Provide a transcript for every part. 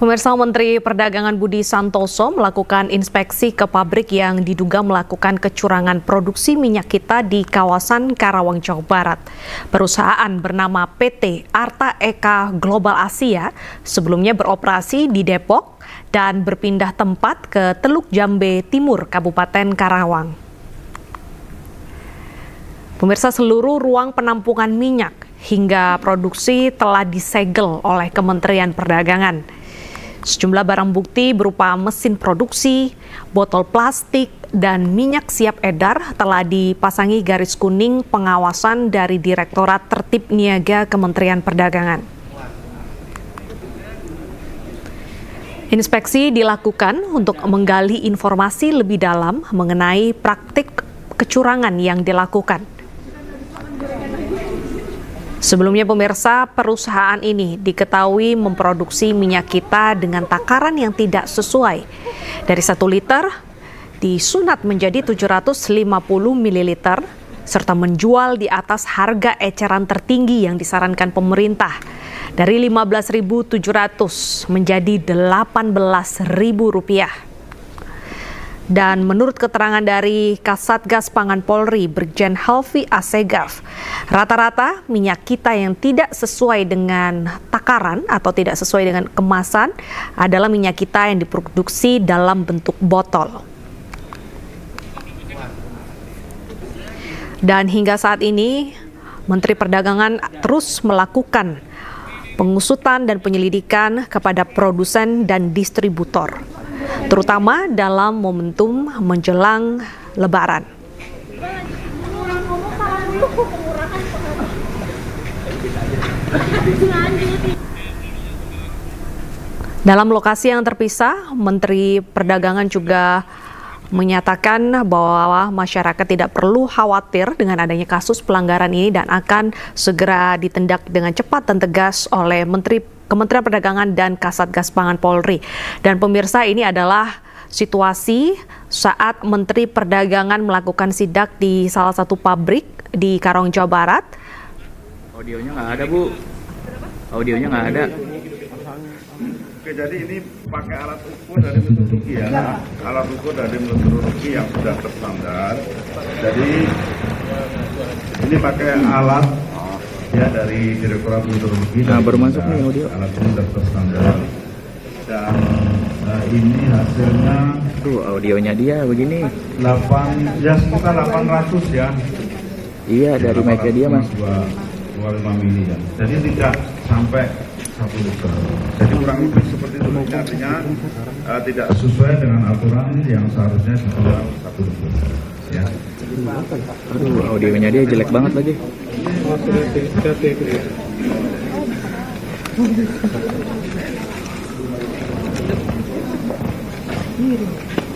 Pemirsa, Menteri Perdagangan Budi Santoso melakukan inspeksi ke pabrik yang diduga melakukan kecurangan produksi minyak kita di kawasan Karawang, Jawa Barat. Perusahaan bernama PT Arta Eka Global Asia sebelumnya beroperasi di Depok dan berpindah tempat ke Teluk Jambe Timur, Kabupaten Karawang. Pemirsa, seluruh ruang penampungan minyak hingga produksi telah disegel oleh Kementerian Perdagangan. Sejumlah barang bukti berupa mesin produksi, botol plastik, dan minyak siap edar telah dipasangi garis kuning pengawasan dari Direktorat Tertib Niaga Kementerian Perdagangan. Inspeksi dilakukan untuk menggali informasi lebih dalam mengenai praktik kecurangan yang dilakukan. Sebelumnya, pemirsa, perusahaan ini diketahui memproduksi minyak kita dengan takaran yang tidak sesuai. Dari 1 liter disunat menjadi 750 ml, serta menjual di atas harga eceran tertinggi yang disarankan pemerintah, dari Rp15.700 menjadi Rp18.000. Dan menurut keterangan dari Kasatgas Pangan Polri, Brigjen Helvi Assegaf, rata-rata minyak kita yang tidak sesuai dengan takaran atau tidak sesuai dengan kemasan adalah minyak kita yang diproduksi dalam bentuk botol. Dan hingga saat ini, Menteri Perdagangan terus melakukan pengusutan dan penyelidikan kepada produsen dan distributor, terutama dalam momentum menjelang Lebaran. Dalam lokasi yang terpisah, Menteri Perdagangan juga menyatakan bahwa masyarakat tidak perlu khawatir dengan adanya kasus pelanggaran ini dan akan segera ditindak dengan cepat dan tegas oleh Kementerian Perdagangan dan Kasatgas Pangan Polri. Dan pemirsa, ini adalah situasi saat Menteri Perdagangan melakukan sidak di salah satu pabrik di Karawang, Jawa Barat. Audionya nggak ada, Bu. Audionya nggak ada. Oke, jadi ini pakai alat ukur dari metodologi ya. Alat ukur dari metodologi yang sudah terstandar. Jadi ini pakai alat ya dari Direktorat Metodologi. Nah, baru masuk nih audio. Alat ini sudah terstandar. Dan ini hasilnya Tuh, audionya dia begini. 8 ya sekitar 800 ya. Iya, dari mic-nya dia, Mas. 25 mili ya. Jadi tidak sampai 1 liter. Jadi kurang lebih seperti itu. Artinya tidak sesuai dengan aturan yang seharusnya dijual 1 liter. Ya. Aduh, audionya dia jelek banget lagi.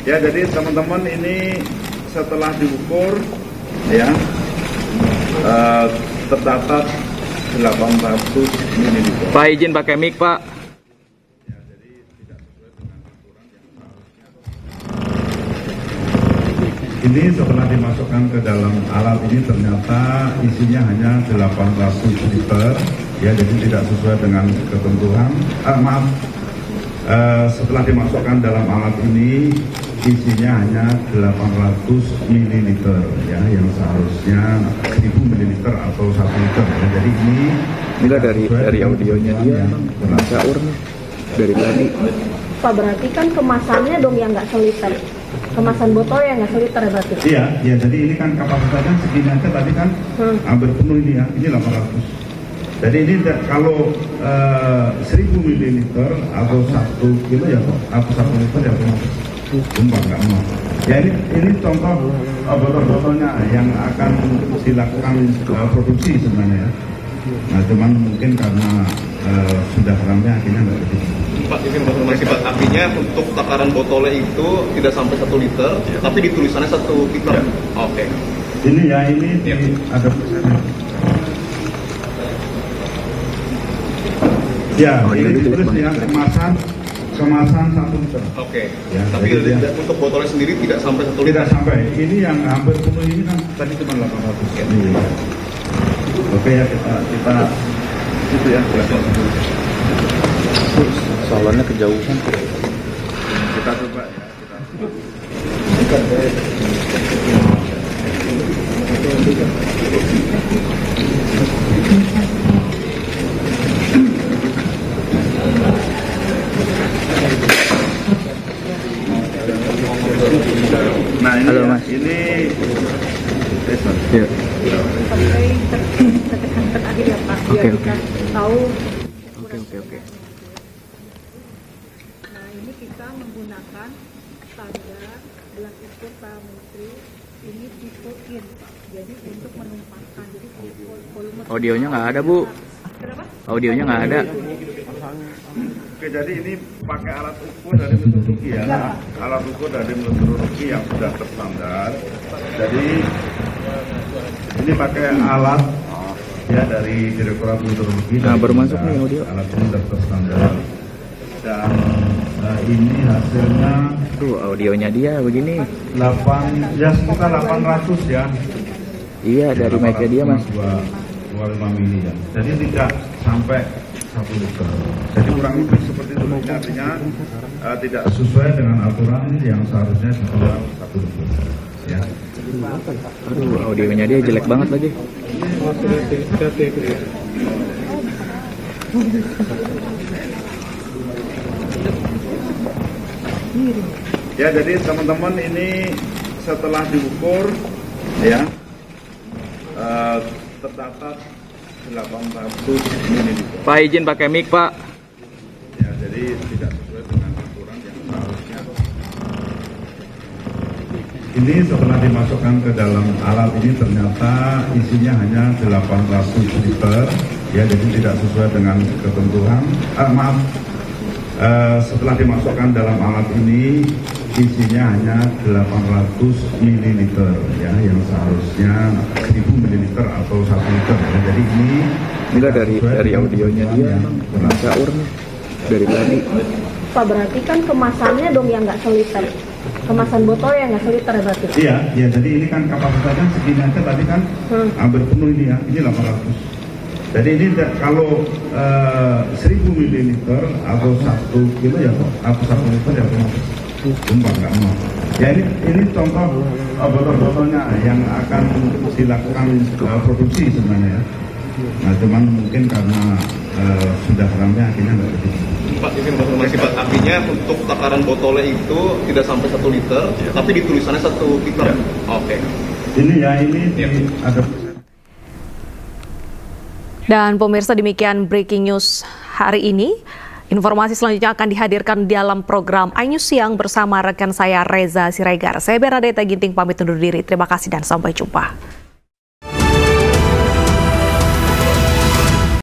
Ya, jadi teman-teman ini setelah diukur ya terdatat 800 ml. Pak, izin pakai mic, Pak. Ini setelah dimasukkan ke dalam alat ini ternyata isinya hanya 800 liter, ya, jadi tidak sesuai dengan ketentuan. Setelah dimasukkan dalam alat ini isinya hanya 800 ml, ya, yang seharusnya 1000 ml atau 1 liter. Ya, jadi ini enggak dari audionya dia mencaur nih dari tadi. Pak, berarti kan kemasannya dong yang nggak seliter. Kemasan botol yang nggak seliter berarti? Iya, ya, jadi ini kan kapasitasnya segini aja tadi kan hampir penuh ini ya, ini 800. Jadi ini kalau 1000 ml atau 1 kilo ya, atau 1 liter ya, sumpah nggak mau. Ya, ini contoh botol-botolnya yang akan dilakukan produksi sebenarnya ya. Nah, cuman mungkin karena sudah ramai akhirnya nggak begitu. Pak, ini informasi Pak, artinya untuk takaran botolnya itu tidak sampai 1 liter, tapi di tulisannya 1 liter. Ya. Oke. Ini ya, ini ya. Ada tulisannya. Ya, ini ditulis ya kemasan 1 liter. Oke. Ya, tapi ya. Untuk botolnya sendiri tidak sampai 1 liter. Tidak sampai. Ini yang hampir penuh ini kan tadi cuma 800. Ya. Oke ya, kita itu ya. Galonnya kejauhan. Kita coba ya. Nah ini, Halo, ya, Mas. ini Iya. Sampai tertekan terakhir ya Pak, biar Oke, kita tahu. Oke. Nah ini kita menggunakan standar gelas ukur Pak Menteri, ini tipe in, jadi untuk menumpahkan, jadi volume. Audionya nggak ada, Bu. Kenapa? Audionya nggak ada. Oke, jadi ini pakai alat ukur dari Mitsubishi ya, alat ukur dari Mitsubishi yang sudah terstandar. Jadi ini pakai alat ya dari Direktorat Mitsubishi. Nah, baru masuk nih audio. Alat ini sudah terstandar dan ini hasilnya Tuh, audionya dia begini. 8 ya sekitar 800 ya. Iya, dari mic-nya dia, Mas. 25 mili ya. Jadi tidak sampai 1 liter. Jadi kurang lebih seperti itu. Ini artinya tidak sesuai dengan aturan yang seharusnya dijual 1 liter. Ya. Aduh, audionya dia jelek banget lagi. Ya, jadi teman-teman ini setelah diukur ya tercatat 800 ml. Pak, izin pakai mic, Pak. Ya, jadi tidak sesuai dengan aturan yang seharusnya. Ini setelah dimasukkan ke dalam alat ini ternyata isinya hanya 800 liter. Ya, jadi tidak sesuai dengan ketentuan. Setelah dimasukkan dalam alat ini isinya hanya 800 ml ya, yang seharusnya 1000 ml atau 1 liter ya. Jadi ini Enggak, dari audionya dia sahur nih dari tadi. Pak, berarti kan kemasannya dong yang nggak seliter, kemasan botolnya yang nggak seliter ya berarti? Iya, ya, jadi ini kan kapasitasnya segini aja tadi kan hampir penuh ini ya, ini 800. Jadi ini kalau 1000 ml atau 1 kilo ya atau 1 liter ya sumpah nggak mau. Ya ini contoh botol-botolnya yang akan dilakukan produksi sebenarnya ya. Nah cuman mungkin karena sudah ramai akhirnya nggak begitu. Pak, izin konfirmasi Pak, artinya untuk takaran botolnya itu tidak sampai 1 liter, tapi di tulisannya 1 liter. Ya. Oke. Ini ya ada. Dan pemirsa, demikian breaking news hari ini. Informasi selanjutnya akan dihadirkan dalam program iNews Siang bersama rekan saya Reza Siregar. Saya Bernadetta Ginting pamit undur diri. Terima kasih dan sampai jumpa.